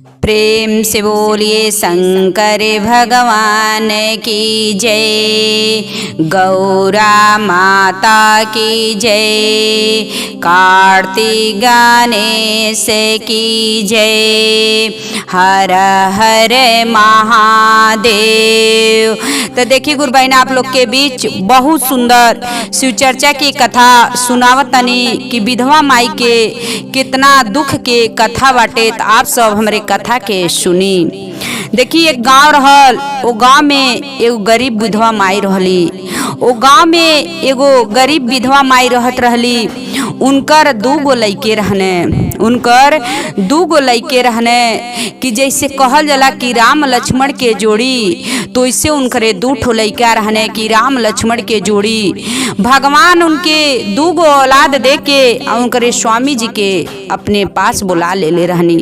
प्रेम से बोलिए शंकर भगवान की जय, गौरा माता की जय, कार्तिक गणेश की जय, हर हर महादेव। तो देखिए गुरु बहन, आप लोग के बीच बहुत सुंदर शिव चर्चा की कथा सुनावत तनी कि विधवा माई के कितना दुख के कथा बाटे। तो आप सब हमारे कथा के सुनी। देखिए एक गांव रहल, वो गांव में एगो गरीब विधवा माई रहली। वो गांव में एगो गरीब विधवा माई रहत रहली। उनकर दू गो लइके रहने कि जैसे कहल जाला कि राम लक्ष्मण के जोड़ी, तो इससे उनकरे दू ठो लइका रहने कि राम लक्ष्मण के जोड़ी। भगवान उनके दू गो औलाद दे के उनकरे स्वामी जी के अपने पास बुला ले रहनी।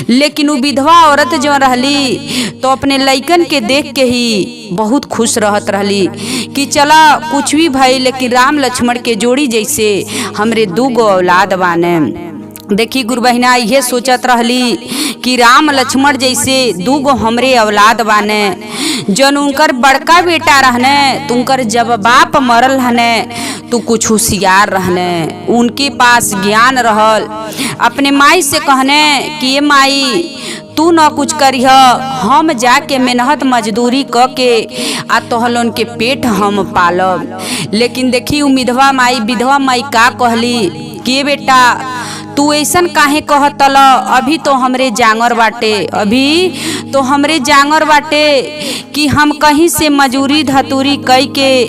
लेकिन वो विधवा औरत जो रहली तो अपने लइकन के देख के ही बहुत खुश रहत रहली कि चला कुछ भी भई, लेकिन राम लक्ष्मण के जोड़ी जैसे हमरे दू गो औलाद बाने। देखी गुरु बहिना, ये सोचत रहली कि राम लक्ष्मण जैसे दू गो हमरे औलाद बाने। जन उनकर बड़का बेटा रहने तो उनकर जब बाप मरल रहने तो कुछ होशियार रहने, उनके पास ज्ञान रहल। अपने माई से कहने कि ये माई तू न कुछ करिह, हम जाके मेहनत मजदूरी क के आ तोहलोन के पेट हम पालब। लेकिन देखी विधवा माई का कहली कि बेटा तू ऐसन काहे कहतल, अभी तो हमरे जांगर बाटे कि हम कहीं से मजूरी धतूरी कई के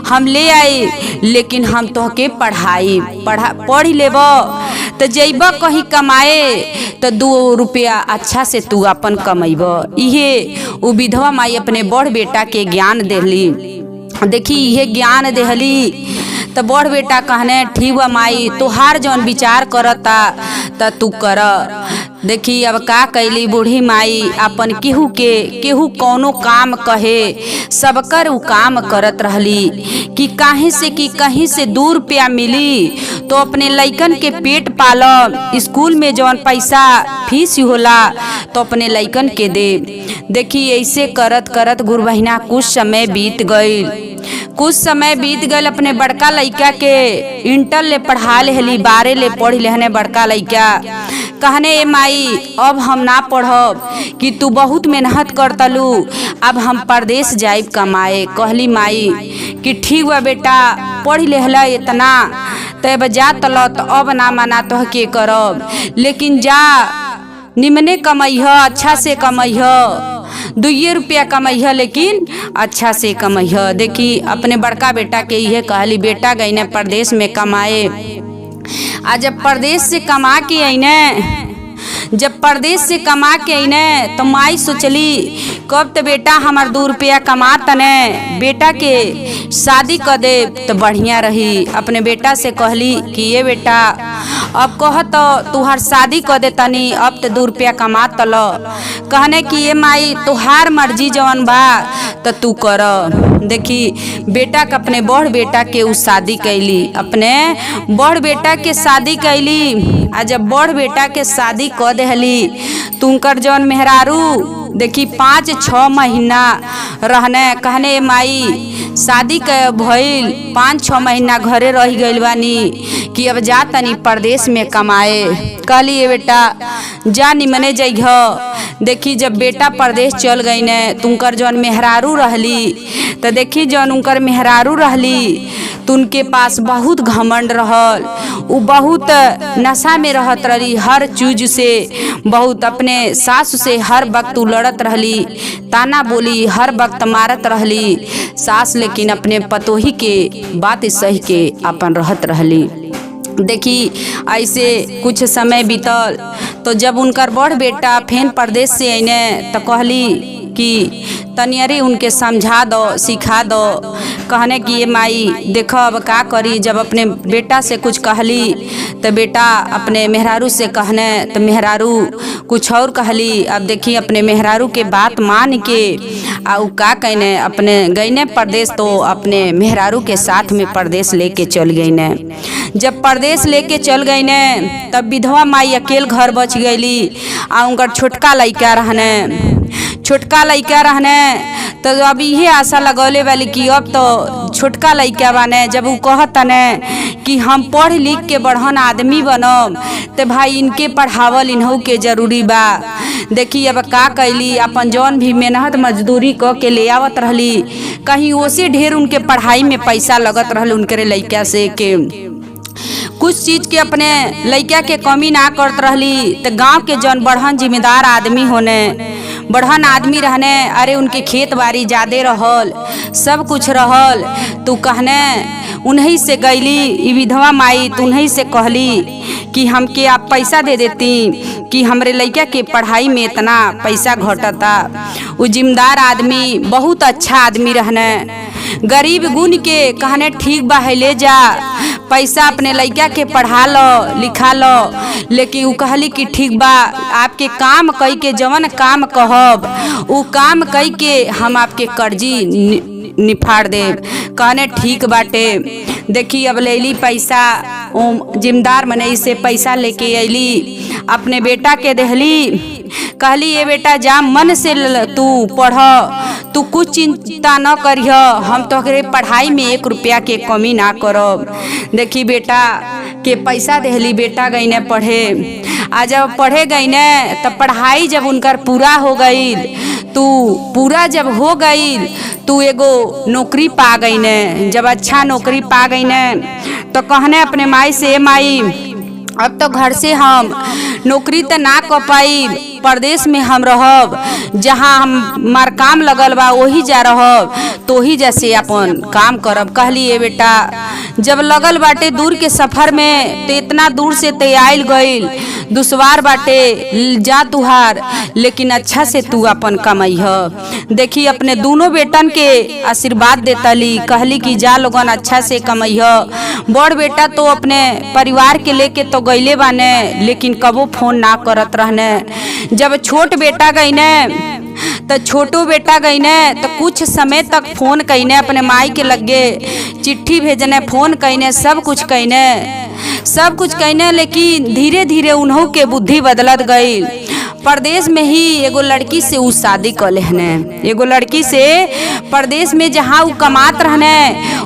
हम ले आई, लेकिन हम तोहके पढ़ लेब तो जैब कहीं कमाए तो 2 रुपया अच्छा से तू अपन कमैब। इहे वो विधवा माई अपने बड़ बेटा के ज्ञान देली। देखी इहे ज्ञान देहली तो बड़ बेटा कहने ठीक बा माई, तुहार जौन विचार करता त तू कर। देखी अब का कैली बूढ़ी माई, अपन केहू कौनो काम कहे सबकर उ काम करत रहली कि कहीं से 2 रुपया मिली तो अपने लइकन के पेट पालब। स्कूल में जौन पैसा फीस होला तो अपने लइकन के दे। देखी ऐसे करत करत गुरु बहिना कुछ समय बीत गईल। अपने बड़का लइका के इंटर ले पढ़ा लेहली, 12 ले पढ़ी लेहने बड़का लइका। कहने ए माई अब हम ना पढ़ब कि तू बहुत मेहनत करतलू, अब हम परदेश जाइब कमाए। कहली माई कि ठीक बा बेटा, पढ़ लेहला इतना तब जा तल, तो अब ना मना तो के करब, लेकिन जा निमने कमैह, अच्छा से कमैह, 2 रुपया कमैह, लेकिन अच्छा से कमैह। देखी अपने बड़का बेटा के यह कहली बेटा गईने परदेश में कमाए। आज जब परदेश से कमा के आईने तो माई सोचली कब तो बेटा हमार 2 रुपया कमा तने बेटा के शादी कर दे तो बढ़िया रही। अपने बेटा से कहली कि ये बेटा अब कह तो तुहार शादी कर दे तनी, अब तो 2 रुपया कमा तल। कहने कि ये माई तुहार मर्जी जवन बा तो तू कर। देखी बेटा के अपने बड़ बेटा के उ शादी कैली, अपने बड़ बेटा के शादी कैली। आ जब बड़ बेटा के शादी कर देहली तो उनकर जवन मेहरारू देखी 5-6 महीना रहने। कहने माई शादी के भइल 5-6 महीना घरे रह गइल बानी कि अब जा तनी परदेश में कमाए। कहली ये बेटा जा निमने जइह। देखी जब बेटा परदेश चल गई ने तो उनकर जौन मेहरारू रहली तो देखी जौन उनकर मेहरारू रहली तो उनके पास बहुत घमंड रहल। उ बहुत नशा में रहत रही, हर चीज से बहुत अपने सास से हर वक्त लड़त रहली, ताना बोली हर वक्त मारत रहली सास, लेकिन अपने पतोही के बात सही के अपन रहत रहली। देखी ऐसे कुछ समय बीतल तो जब उनकर बड़ बेटा फेन परदेश से आईने तो कहली कि तनियरी उनके समझा दो, सिखा दो। कहने कि ये माई देखो अब का करी। जब अपने बेटा से कुछ कहली तो बेटा अपने मेहरारू से कहने तो मेहरारू कुछ और कहली। अब देखी अपने मेहरारू के बात मान के आ उ का कहने अपने गईने परदेश, तो अपने मेहरारू के साथ में परदेश लेके चल गईने। जब परदेश लेके चल गईने तब विधवा माई अकेले घर बच गईली आ उनकर छोटका लइका रहने तो अब इहे आशा लगौले वाली कि अब तो छोटका लइका बाने। जब उ कहतने कि हम पढ़ लिख के बढ़न आदमी बनम तो भाई इनके पढ़ावल इन्हू के जरूरी बा। देखी अब का कैली, अपन जौन भी मेहनत मजदूरी क के ले आवत रहली, कहीं ओसे ढेर उनके पढ़ाई में पैसा लगत रहल उनके लइका से के कुछ चीज के अपने लइका के कमी ना करत रहली। तो गांव के जौन बढ़न जिम्मेदार आदमी होने, बढ़न आदमी रहने, अरे उनके खेत बाड़ी ज्यादा रहल, सब कुछ रहल, तू कहने उन्हीं से गईली ई विधवा माई, तो उन्हीं से कहली कि हमके आप पैसा दे देती कि हमरे लइका के पढ़ाई में इतना पैसा घटता। वो जिम्मेदार आदमी बहुत अच्छा आदमी रहने, गरीब गुण के कहने ठीक बा है ले जा पैसा अपने लइका के पढ़ा लो लिखा लो। लेकिन उ कहली कि ठीक बा, आपके काम कई के जवन काम कहब उ काम कई के हम आपके कर्जी निफाड़ दे। कहने ठीक बाटे। देखी अब लेली पैसा, जिम्मेदार मनई से पैसा लेके अली, अपने बेटा के देहली, कहली ये बेटा जा मन से तू पढ़, तू कुछ चिंता न करिह, हम तोहरे पढ़ाई में 1 रुपया के कमी ना करब। देखी बेटा के पैसा देहली, बेटा गईने पढ़े। आ जब पढ़े गईने तब पढ़ाई जब उनकर पूरा हो गई, जब हो गई तू एगो नौकरी पा गईने। जब अच्छा नौकरी पा गईने तो कहने अपने माई से, माई अब तो घर से हम नौकरी तो ना कर पाई, परदेश में हम रहब, जहाँ हमार काम लगल बा वही जा रहब, तो ही जैसे अपन काम करब। कहली ये बेटा जब लगल बाटे दूर के सफर में, तो इतना दूर से ते आइल गईल, दुश्वार बाटे जा तुहार, लेकिन अच्छा से तू अपन कमैह। देखी अपने दोनों बेटन के आशीर्वाद देतली, कहली कि जा लोगन अच्छा से कमैह। बड़ बेटा तो अपने परिवार के लेके तो गईले बाने, लेकिन कबो फोन ना करत रहने। जब छोट बेटा गईने तो छोटू बेटा गईने तो कुछ समय तक फोन कईने, अपने माई के लगे चिट्ठी भेजने, फोन कईने, सब कुछ कईने, लेकिन धीरे धीरे उन्हों के बुद्धि बदलत गई। परदेश में ही एगो लड़की से उ शादी कर लेहने, एगो लड़की से परदेश में जहाँ उ कमात रहने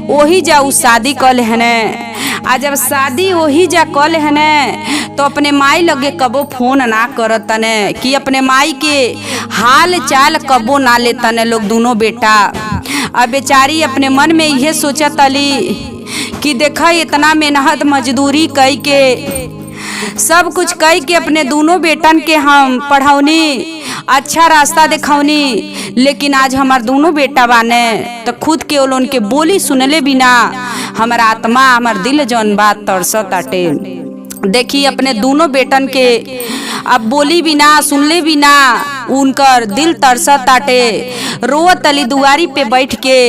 वही जा उ शादी कर लेहने। आ जब शादी वही जा कर लेहने तो अपने माई लगे कबो फोन ना करतने, कि अपने माई के हाल चाल कबो ना लेतने लोग दोनों बेटा। अब बेचारी अपने मन में यह सोचतली कि देखा इतना मेहनत मजदूरी कई के सब कुछ कई के अपने दोनों बेटन के हम पढ़ौनी, अच्छा रास्ता दिखौनी, लेकिन आज हमार दोनों बेटा बाने तो खुद के लोन के बोली सुनले बिना हमार आत्मा हमार दिल जौन बात तरसत आटे। देखी अपने दोनों बेटन के अब बोली बिना सुनले बिना उनकर दिल तरसत आटे। रोवत तली दुआरी पे बैठ के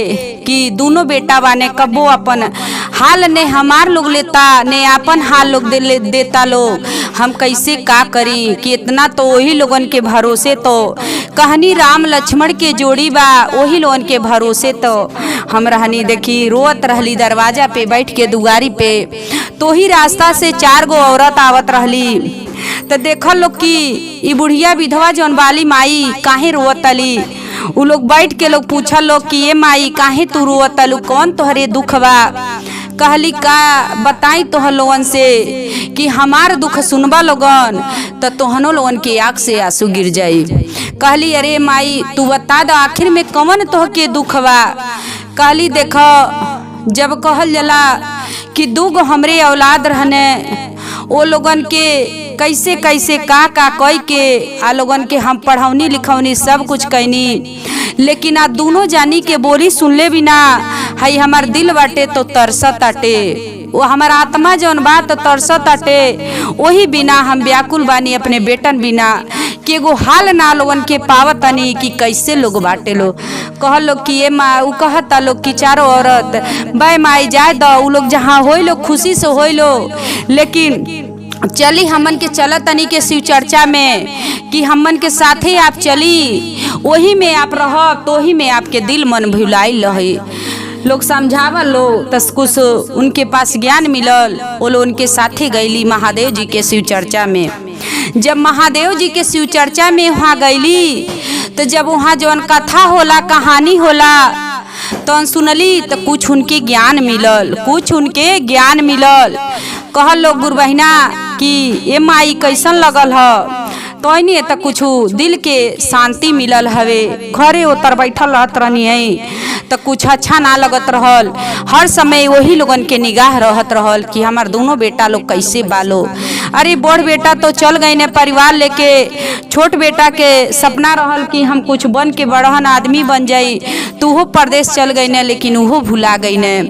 कि दोनों बेटा बाने कबो अपन हाल ने हमार लोग लेता ने अपन हाल लोग देता लोग, हम कैसे का करी कि इतना तो वही लोगन के भरोसे तो कहनी राम लक्ष्मण के जोड़ी बा, वही लोगन के भरोसे तो हम रहनी। देखी रोवत रहली दरवाजा पे बैठ के दुआरी पे, तो ही रास्ता से 4 गो औरत आवत रहली। तो देखल लोग कि ई बुढ़िया विधवा जौन बाली माई काहे रोवतली। उ लोग बैठ के लोग पूछल लोग कि ये माई काहे तू रोवतलू, कौन तोहरे दुख बा। कहली का बताई तोहर लोगन से कि हमार दुख सुनबा लोगन तो तोहनो लोगन के आँख से आंसू गिर जाई। कहली अरे माई तू बता दो आखिर में कौन तोह के दुख बा। कहली देखो जब कहल जला कि 2 गो हमरे औलाद रहने, वो लोगन के कैसे कैसे का कई के आ लोगन के हम पढ़ौनी लिखौनी सब कुछ कैनी, लेकिन आ दोनों जानी के बोली सुनले बिना हई हमार दिल बाटे तो तरसत आटे, वो हमार आत्मा जौन बात तो तरसत आटे। वही बिना हम व्याकुल बानी अपने बेटन बिना कि एगो हाल ना लोगन के पावतनी कि कैसे लोग बाटे लो। कहल लोग कि ये माँ उ कहता लोग कि 4 औरत बाय माई जाए दो, उ लोग जहाँ होई लो खुशी से होई लो, लेकिन चली हमन के चलत तनी के शिव चर्चा में कि हमन के साथे आप चली। वही में आप रह तो ही में आपके दिल मन भुलाइल रहे। लोग समझावल लो तस कुछ उनके पास ज्ञान मिलल, वो लोग उनके साथे गईली महादेव जी के शिव चर्चा में। जब महादेव जी के शिव चर्चा में वहाँ गईली तो जब वहाँ जौन कथा होला कहानी होला तो सुनली तो कुछ उनके ज्ञान मिलल, कुछ उनके ज्ञान मिलल। कहल लोग गुरु बहिना कि ये माई कैसन लगल ह, तो नहीं तो कुछ दिल के शांति मिलल हवे। घरे उतर बैठल रहत रहनी है तो कुछ अच्छा ना लगत रहल। हर समय वही लोगन के निगाह रहत रहल कि हमार दोनों बेटा लोग कैसे बालो। अरे बड़ बेटा तो चल गए ने परिवार लेके, छोट बेटा के सपना रहल कि हम कुछ बन के बड़हन आदमी बन जाई, तो वो परदेश चल गई ने, लेकिन वो भुला गई ने।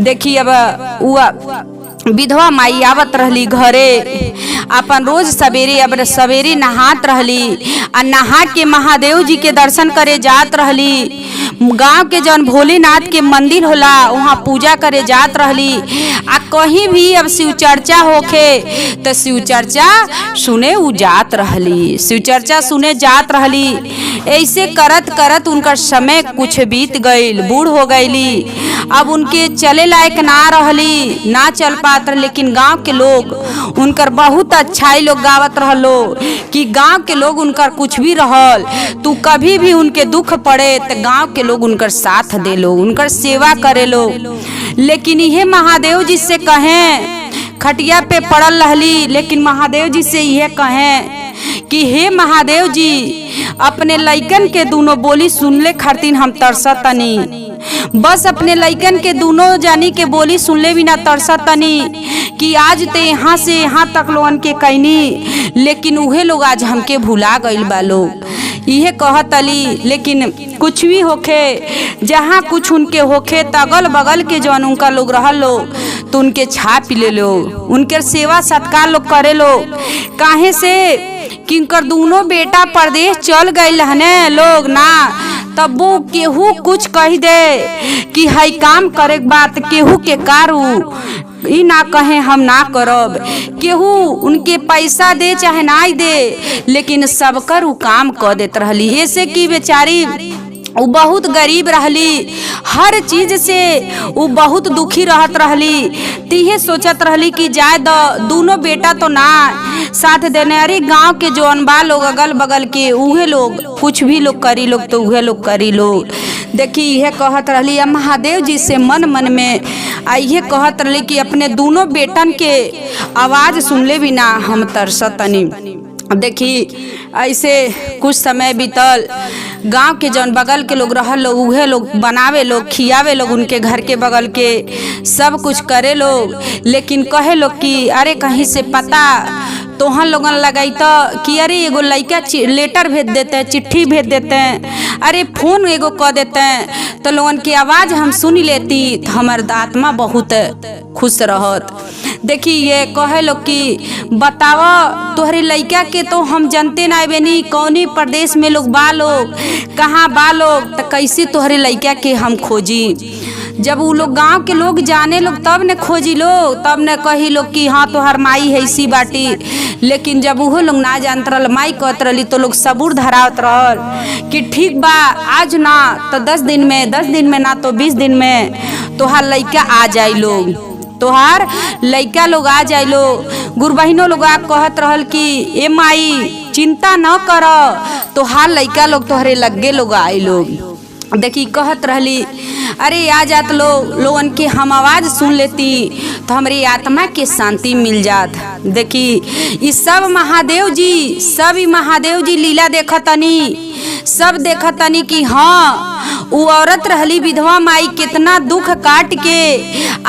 देखी अब विधवा माई आवत रहली घरे, अपन रोज सवेरे अब सवेरे नहात रहली आ नहा के महादेव जी के दर्शन करे जात रहली। गांव के जौन भोलेनाथ के मंदिर होला वहाँ पूजा करे जात रहली। आ कहीं भी अब शिव चर्चा होखे तो शिव चर्चा सुने उ जात रहली, शिव चर्चा सुने जात रहली। ऐसे करत करत उनका समय कुछ बीत गईल, बूढ़ हो गईली। अब उनके चले लायक ना रहली, ना चल पात रह, लेकिन गांव के लोग उनकर बहुत अच्छाई लोग गावत रहलो कि गांव के लोग उनकर कुछ भी रहल तू कभी भी उनके दुख पड़े तो गांव के लोग उनकर साथ दे लो, उनकर सेवा करे लो। लेकिन यह महादेव जी से कहें, खटिया पे पड़ल रहली, लेकिन महादेव जी से यह कहें कि हे महादेव जी, अपने लइकन के दोनों बोली सुनले खातिर हम तरसतनी। बस अपने लइकन के दोनों जानी के बोली सुनले बिना तरसतनी कि आज ते यहाँ से यहाँ तक लोगन के कहनी, लेकिन उहे लोग आज हमके भुला गईल बा लोग। यह कहत अली, लेकिन कुछ भी होखे, जहाँ कुछ उनके होखे तो अगल बगल के जौन उनका लोग रहल लो तो उनके छाप ले लो, उनके सेवा सत्कार लोग करे लो। काहे से कि उनकर दोनों बेटा परदेश चल गईल हने लोग ना, तब वो केहू कुछ कह दे कि हई काम करे बात केहू के कारू ई ना कहे हम ना करब। केहू उनके पैसा दे चाहे ना दे, लेकिन सबकर उ काम कर देत रहली। ऐसे कि बेचारी वो बहुत गरीब रहली, हर चीज से वो बहुत दुखी रहत रहली। तीहे सोचत रहली कि जाए दोनों बेटा तो ना साथ देने, अरे गांव के जो अनबा लोग अगल बगल के उहे लोग कुछ भी लोग करी लोग तो उहे लोग करी लोग। देखी यह कहत रहली महादेव जी से मन मन में यह कहत रहली कि अपने दोनों बेटन के आवाज सुनले बिना हम तरसतनी। देखी ऐसे कुछ समय बीतल, गांव के जौन बगल के लोग रहल लोग उहे लोग बनावे लोग, खियावे लोग, उनके घर के बगल के सब कुछ करे लोग। लेकिन कहे लोग कि अरे कहीं से पता तोहन लोगन लगाई तो कि अरे एगो लड़का लेटर भेज देते हैं, चिट्ठी भेज देते हैं, अरे फोन एगो कह देते हैं तो लोगन की आवाज़ हम सुन लेती तो हमार आत्मा बहुत खुश रहत। देखी ये कहे लोग कि बताओ तोहरे लड़का के तो हम जानते ना बेनी, कौनी प्रदेश में लोग बा लोग, कहाँ बा लोग, तो कैसे तोहरे लड़का के हम खोजी। जब वो लोग गांव के लोग जाने लोग तब ने खोजी लोग, तब ने कही लोग कि हाँ तोहर माई है इसी बाटी। लेकिन जब वो लोग ना जानत रहल, माई कहत रहली तो लोग सबूर धरावत रहल कि ठीक बा आज ना तो 10 दिन में ना तो 20 दिन में तोहार लड़का आ जाई लोग, तोहार लड़का लोग आ जाए लो। गुरु बहिनों लोग कहत रहल कि ए माई चिंता न कर, तोहार लड़का लोग तोहरे लगे लोग आए लोग। देखी कहत रहली अरे आ जात लोगन के हम आवाज़ सुन लेती तो हमारी आत्मा के शांति मिल जात। देखी ये सब महादेव जी लीला देखतनी, सब देखतनी कि हाँ वो औरत रहली विधवा माई कितना दुख काट के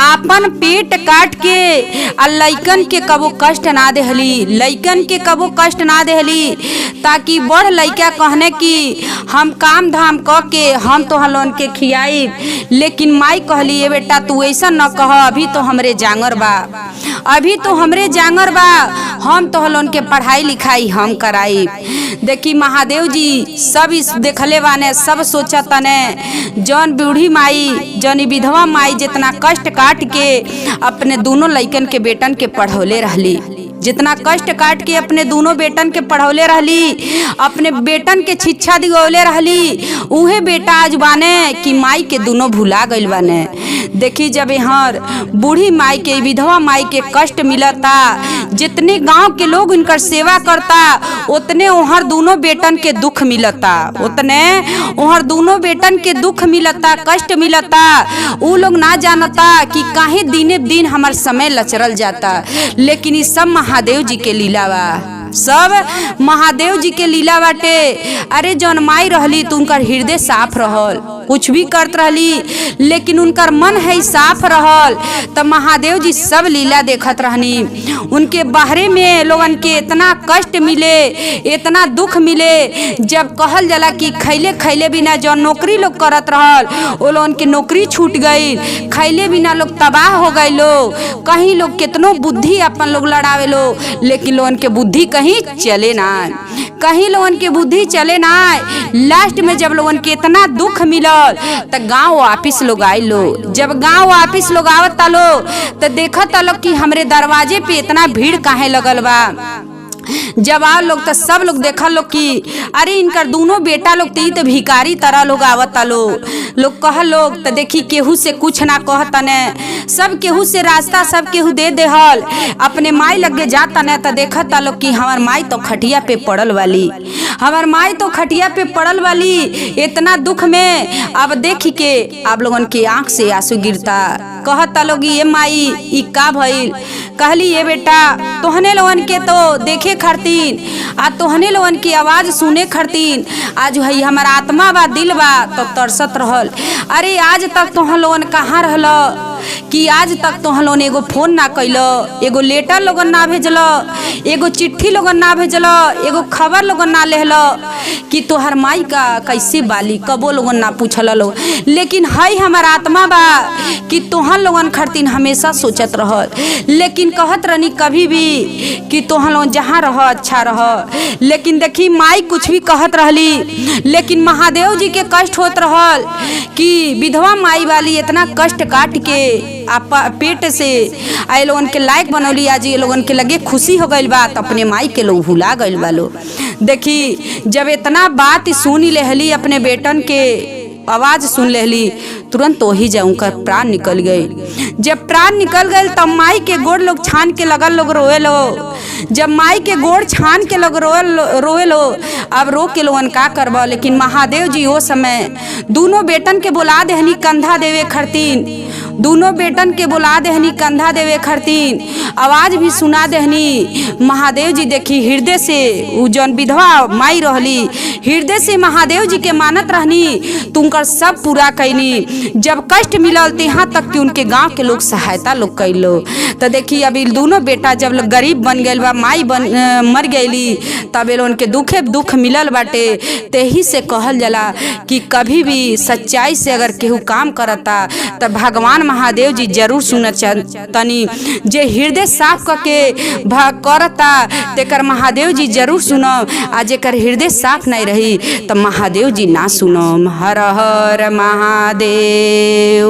आपन पेट काट के आ लइकन के कबो कष्ट ना देहली, लइकन के कबो कष्ट ना देहली, ताकि बड़ लइका कहने कि हम काम धाम क के हम तो लोन के खियाई। लेकिन माई कहली ये बेटा तू ऐसा न कह, अभी तो हमरे जांगर बा, अभी तो हमरे जांगर बा, हम तो लोन के पढ़ाई लिखाई हम कराई। देखी महादेव जी सब इस देखले बाने, सब सोचतने जौन बूढ़ी माई जौन विधवा माई जितना कष्ट काट के अपने दोनों लइकन के बेटन के पढ़ौले रहली। जितना कष्ट काट के अपने दोनों बेटन के पढ़ौले रहली, अपने बेटन के शिक्षा दिगौले रहली, उहे बेटा आज बाने कि माई के दोनों भुला गइल बाने। देखी जब यहाँ बूढ़ी माई के, विधवा माई के कष्ट मिलता, जितने गांव के लोग इनकर सेवा करता उतने ओहर दोनों बेटन के दुख मिलता, उतने ओहर दोनों बेटन के दुख मिलता, कष्ट मिलता। उ लोग ना जानता कि काहे दिने दिन हमार समय लचरल जाता, लेकिन इस सब महादेव जी के लीला बा, सब महादेव जी के लीला बाटे। अरे जौन माई रहली तो उनकर हृदय साफ रहल, कुछ भी करत रहली लेकिन उनकर मन है साफ रहल, तब महादेव जी सब लीला देखत रहनी। उनके बाहरे में लोगन के इतना कष्ट मिले, इतना दुख मिले, जब कहल जाला कि खैले खैले बिना जौन नौकरी लोग करत रहल वो लोगन के नौकरी छूट गई, खैले बिना लोग तबाह हो गए। लोग कहीं लोग कितनो बुद्धि अपन लोग लड़ावे लो, लेकिन लोगन के बुद्धि कहीं चले ना, कहीं लोगन के बुद्धि चले ना। लास्ट में जब लोगन के इतना दुख मिलल त गांव वापिस लोग आए लो, जब गांव वापिस लोग आवत लो तो देखत लो कि हमरे दरवाजे पे इतना भीड़ काहे लगल बा। जब आ लोग तो सब लोग देखा लोग कि अरे इनकर दोनों बेटा लोग तो भिखारी तरह लोग आवता लोग कह लोग तो देखी केहू से कुछ ना कहता ने, सब केहू से रास्ता सब केहू दे देहल, अपने माई लगे जाता ने तो देखता लोग कि हमार माई तो खटिया पे पड़ल वाली, हमार माई तो खटिया पे पड़ल वाली, इतना दुख में। अब देखी के आप लोगन के आंख से आंसू गिरता, कहता लोग ये माई ई का भइल। कहली ये बेटा तोहने लोगन के तो देखे खरतीन, आ तोहने लोगन की आवाज सुने खरतीन, आज है हमारा आत्मा बा दिल बा तो तरसत रहल। अरे आज तक तोहन लोगन कहाँ रहल कि आज तक तोहन लोगन एगो फोन ना कैल, एगो लेटर लोगन ना भेजल, एगो चिट्ठी लोगन ना भेजल, एगो खबर लोगन ना लेहल कि तोहर माई का कैसे बाली, कबो लोगन ना पूछल लोग। लेकिन है हमार आत्मा बा कि तोहन लोगन खरतीन हमेशा सोचत रहल, लेकिन कहत रहनी कभी भी कि तोहन लोगन जहाँ रह अच्छा रह। लेकिन देखी माई कुछ भी कहत रहली, लेकिन महादेव जी के कष्ट होत रहल कि विधवा माई वाली इतना कष्ट काट के पेट से आए लोगन के लायक बनौली, आज ये लोगन के लगे खुशी हो गइल बा, तो अपने माई के लोग भुला गइल बा लो। देखी जब इतना बात सुनी लेहली, अपने बेटन के आवाज सुन लेहली, तुरंत वही जा उनका प्राण निकल गई। जब प्राण निकल गए तब माई के गोड़ लोग छान के लगल लोग रोए लो, जब माई के गोड़ छान के लोग रोए लो। अब रो के लोगन का करबो, लेकिन महादेव जी वो समय दोनों बेटन के बुला देहनी कंधा देवे खरतीन, दोनों बेटन के बुला देहनी कंधा देवे खरतीन, आवाज भी सुना देहनी। महादेव जी देखी हृदय से उ जौन विधवा माई रहली, हृदय से महादेव जी के मानत रहनी, तुमकर सब पूरा कैनी। जब कष्ट मिलल यहाँ तक कि उनके गांव के लोग सहायता लोग कैलो। तो देखी अभी दोनों बेटा जब लोग गरीब बन गए बा, माई मर गईली, तब उनके दुखे दुख मिलल बाटे। तेही से कहल जाला कि कभी भी सच्चाई से अगर केहू काम करता तो भगवान महादेव जी जरूर सुनत तनी। जे हृदय साफ करके करता तेकर महादेव जी जरूर सुनो, आ जेकर हृदय साफ नहीं रही तो महादेव जी ना सुनो। हर हर महादेव।